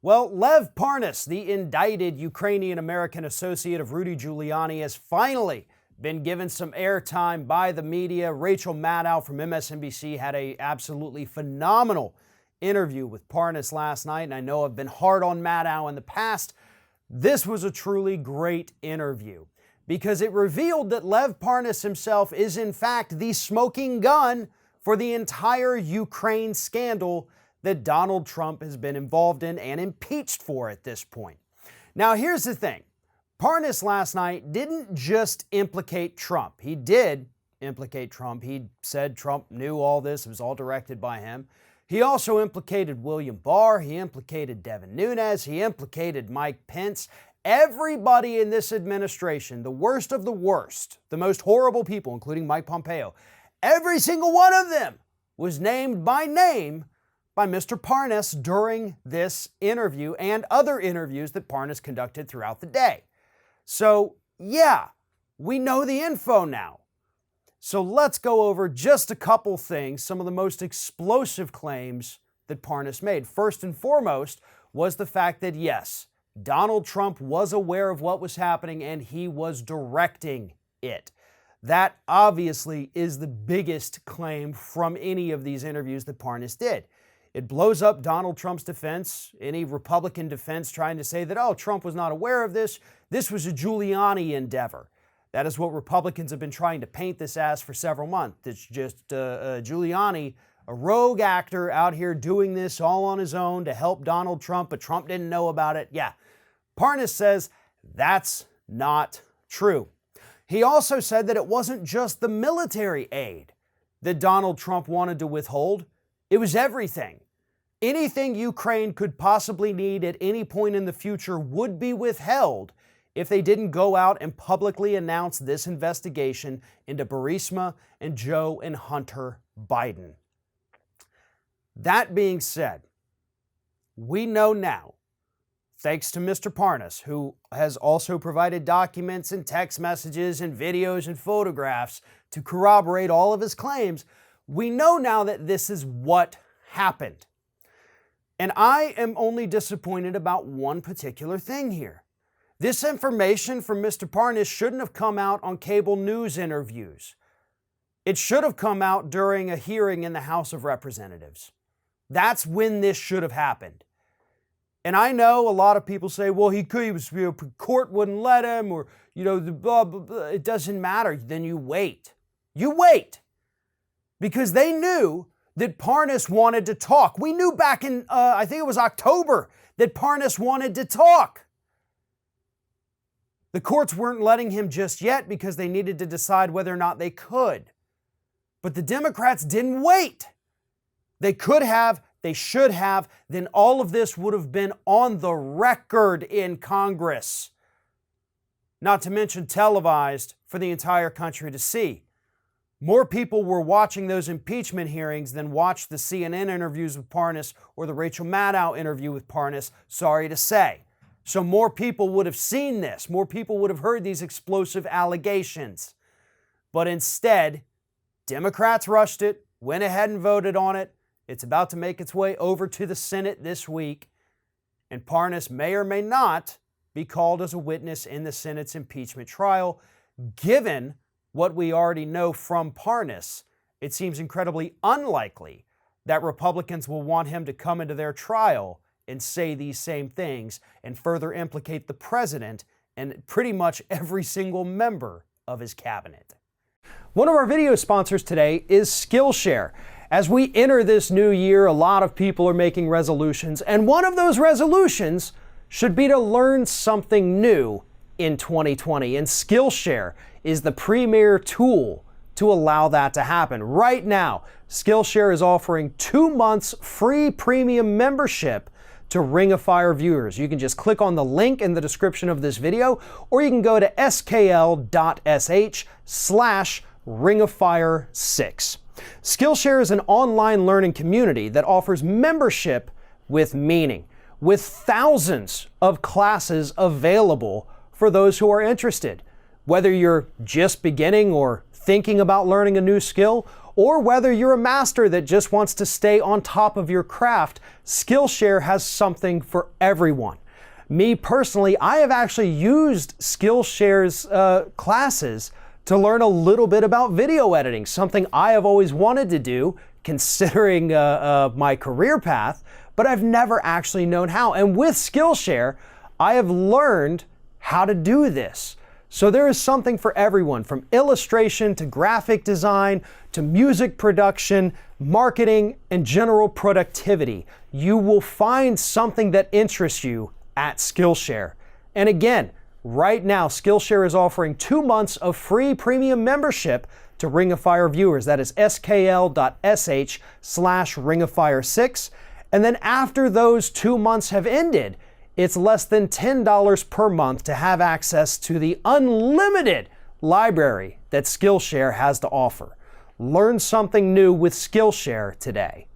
Well, Lev Parnas, the indicted Ukrainian-American associate of Rudy Giuliani, has finally been given some airtime by the media. Rachel Maddow from MSNBC had an absolutely phenomenal interview with Parnas last night, and I know I've been hard on Maddow in the past. This was a truly great interview because it revealed that Lev Parnas himself is in fact the smoking gun for the entire Ukraine scandal that Donald Trump has been involved in and impeached for at this point. Now, here's the thing. Parnas last night didn't just implicate Trump. He did implicate Trump. He said Trump knew all this. It was all directed by him. He also implicated William Barr. He implicated Devin Nunes. He implicated Mike Pence. Everybody in this administration, the worst of the worst, the most horrible people, including Mike Pompeo, every single one of them was named by name by Mr. Parnas during this interview and other interviews that Parnas conducted throughout the day. So, yeah, we know the info now. So let's go over just a couple things, some of the most explosive claims that Parnas made. First and foremost was the fact that, yes, Donald Trump was aware of what was happening and he was directing it. That obviously is the biggest claim from any of these interviews that Parnas did. It blows up Donald Trump's defense, any Republican defense trying to say that, oh, Trump was not aware of this. This was a Giuliani endeavor. That is what Republicans have been trying to paint this as for several months. It's just Giuliani, a rogue actor out here doing this all on his own to help Donald Trump, but Trump didn't know about it. Yeah, Parnas says that's not true. He also said that it wasn't just the military aid that Donald Trump wanted to withhold. It was everything. Anything Ukraine could possibly need at any point in the future would be withheld if they didn't go out and publicly announce this investigation into Burisma and Joe and Hunter Biden. That being said, we know now, thanks to Mr. Parnas, who has also provided documents and text messages and videos and photographs to corroborate all of his claims, we know now that this is what happened. And I am only disappointed about one particular thing here. This information from Mr. Parnas shouldn't have come out on cable news interviews. It should have come out during a hearing in the House of Representatives. That's when this should have happened. And I know a lot of people say, well, he was, court wouldn't let him, or, the blah, blah, blah. It doesn't matter. Then you wait. You wait. Because they knew that Parnas wanted to talk. We knew back in, I think it was October, that Parnas wanted to talk. The courts weren't letting him just yet because they needed to decide whether or not they could. But the Democrats didn't wait. They could have, they should have, then all of this would have been on the record in Congress. Not to mention televised for the entire country to see. More people were watching those impeachment hearings than watched the CNN interviews with Parnas or the Rachel Maddow interview with Parnas, sorry to say. So more people would have seen this. More people would have heard these explosive allegations. But instead, Democrats rushed it, went ahead and voted on it. It's about to make its way over to the Senate this week. And Parnas may or may not be called as a witness in the Senate's impeachment trial. Given what we already know from Parnas, it seems incredibly unlikely that Republicans will want him to come into their trial and say these same things and further implicate the president and pretty much every single member of his cabinet. One of our video sponsors today is Skillshare. As we enter this new year, a lot of people are making resolutions, and one of those resolutions should be to learn something new in 2020, and Skillshare is the premier tool to allow that to happen. Right now, Skillshare is offering 2 months free premium membership to Ring of Fire viewers. You can just click on the link in the description of this video, or you can go to skl.sh/ringoffire6. Skillshare is an online learning community that offers membership with meaning, with thousands of classes available for those who are interested. Whether you're just beginning or thinking about learning a new skill, or whether you're a master that just wants to stay on top of your craft, Skillshare has something for everyone. Me personally, I have actually used Skillshare's classes to learn a little bit about video editing, something I have always wanted to do considering my career path, but I've never actually known how. And with Skillshare, I have learned how to do this. So there is something for everyone, from illustration to graphic design to music production, marketing, and general productivity. You will find something that interests you at Skillshare. And again, right now, Skillshare is offering 2 months of free premium membership to Ring of Fire viewers. That is skl.sh/ringofire6. And then after those 2 months have ended, it's less than $10 per month to have access to the unlimited library that Skillshare has to offer. Learn something new with Skillshare today.